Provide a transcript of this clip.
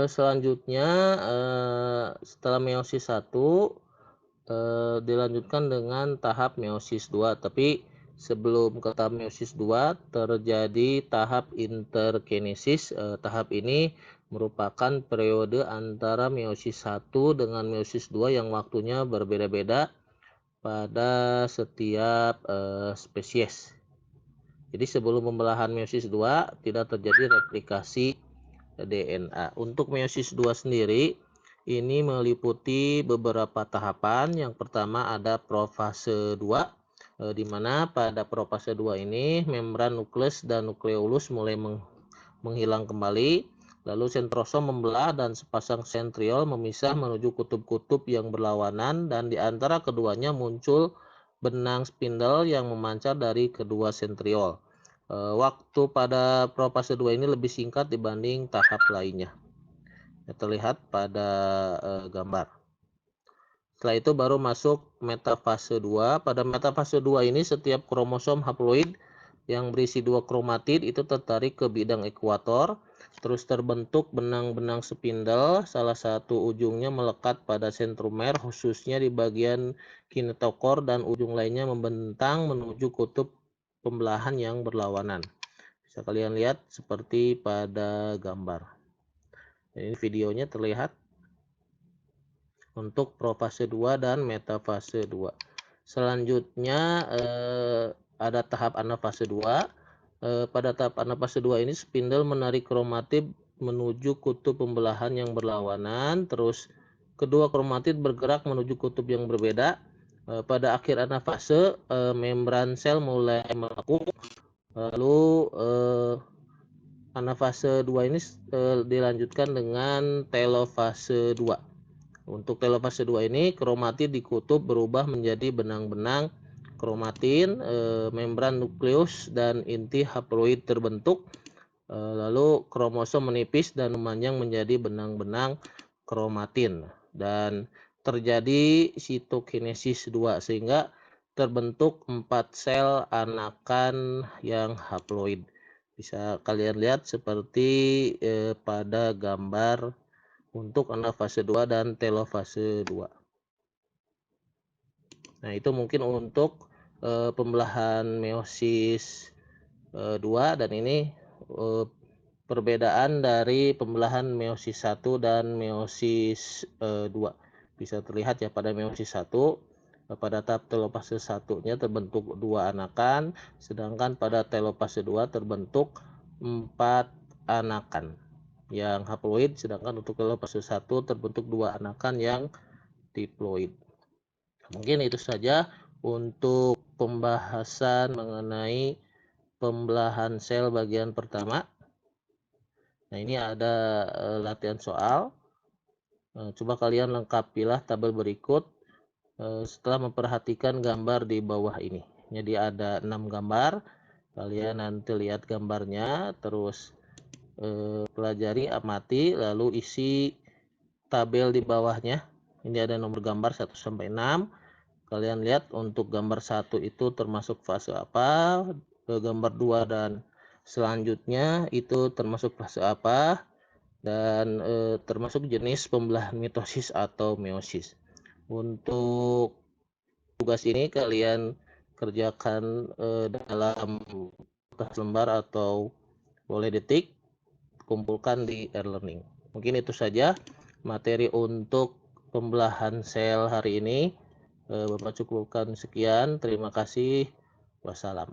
Selanjutnya, setelah meiosis 1, dilanjutkan dengan tahap meiosis 2, tapi sebelum ke tahap meiosis 2 terjadi tahap interkinesis. Tahap ini merupakan periode antara meiosis 1 dengan meiosis 2 yang waktunya berbeda-beda pada setiap spesies. Jadi sebelum pembelahan meiosis 2 tidak terjadi replikasi DNA. Untuk meiosis 2 sendiri ini meliputi beberapa tahapan. Yang pertama ada profase 2, di mana pada profase 2 ini membran nukleus dan nukleolus mulai menghilang kembali. Lalu sentrosom membelah dan sepasang sentriol memisah menuju kutub-kutub yang berlawanan, dan di antara keduanya muncul benang spindle yang memancar dari kedua sentriol. Waktu pada profase 2 ini lebih singkat dibanding tahap lainnya. Terlihat pada gambar. Setelah itu baru masuk metafase 2. Pada metafase 2 ini setiap kromosom haploid yang berisi 2 kromatid itu tertarik ke bidang ekuator, terus terbentuk benang-benang spindle. Salah satu ujungnya melekat pada sentromer, khususnya di bagian kinetokor, dan ujung lainnya membentang menuju kutub pembelahan yang berlawanan. Bisa kalian lihat seperti pada gambar. Ini videonya terlihat untuk profase 2 dan metafase 2. Selanjutnya ada tahap anafase 2. Pada tahap anafase 2 ini spindle menarik kromatid menuju kutub pembelahan yang berlawanan, terus kedua kromatid bergerak menuju kutub yang berbeda. Pada akhir anafase, membran sel mulai melengkung. Lalu anafase 2 ini dilanjutkan dengan telofase 2. Untuk telofase 2 ini kromatid di kutub berubah menjadi benang-benang kromatin, membran nukleus dan inti haploid terbentuk. Lalu kromosom menipis dan memanjang menjadi benang-benang kromatin, dan terjadi sitokinesis 2 sehingga terbentuk 4 sel anakan yang haploid. Bisa kalian lihat seperti pada gambar untuk anafase 2 dan telofase 2. Nah, itu mungkin untuk pembelahan meiosis 2, dan ini perbedaan dari pembelahan meiosis 1 dan meiosis 2. Bisa terlihat ya, pada meiosis 1 pada tahap telofase 1-nya terbentuk 2 anakan, sedangkan pada telofase 2 terbentuk 4 anakan yang haploid, sedangkan untuk telofase 1 terbentuk 2 anakan yang diploid. Mungkin itu saja untuk pembahasan mengenai pembelahan sel bagian pertama. Nah, ini ada latihan soal. Coba kalian lengkapilah tabel berikut setelah memperhatikan gambar di bawah ini. Jadi ada 6 gambar. Kalian nanti lihat gambarnya, terus pelajari, amati, lalu isi tabel di bawahnya. Ini ada nomor gambar 1 sampai 6. Kalian lihat untuk gambar 1 itu termasuk fase apa, gambar 2 dan selanjutnya itu termasuk fase apa, dan termasuk jenis pembelahan mitosis atau meiosis. Untuk tugas ini kalian kerjakan dalam kertas lembar atau boleh detik, kumpulkan di e-learning. Mungkin itu saja materi untuk pembelahan sel hari ini. Bapak cukupkan sekian. Terima kasih. Wassalam.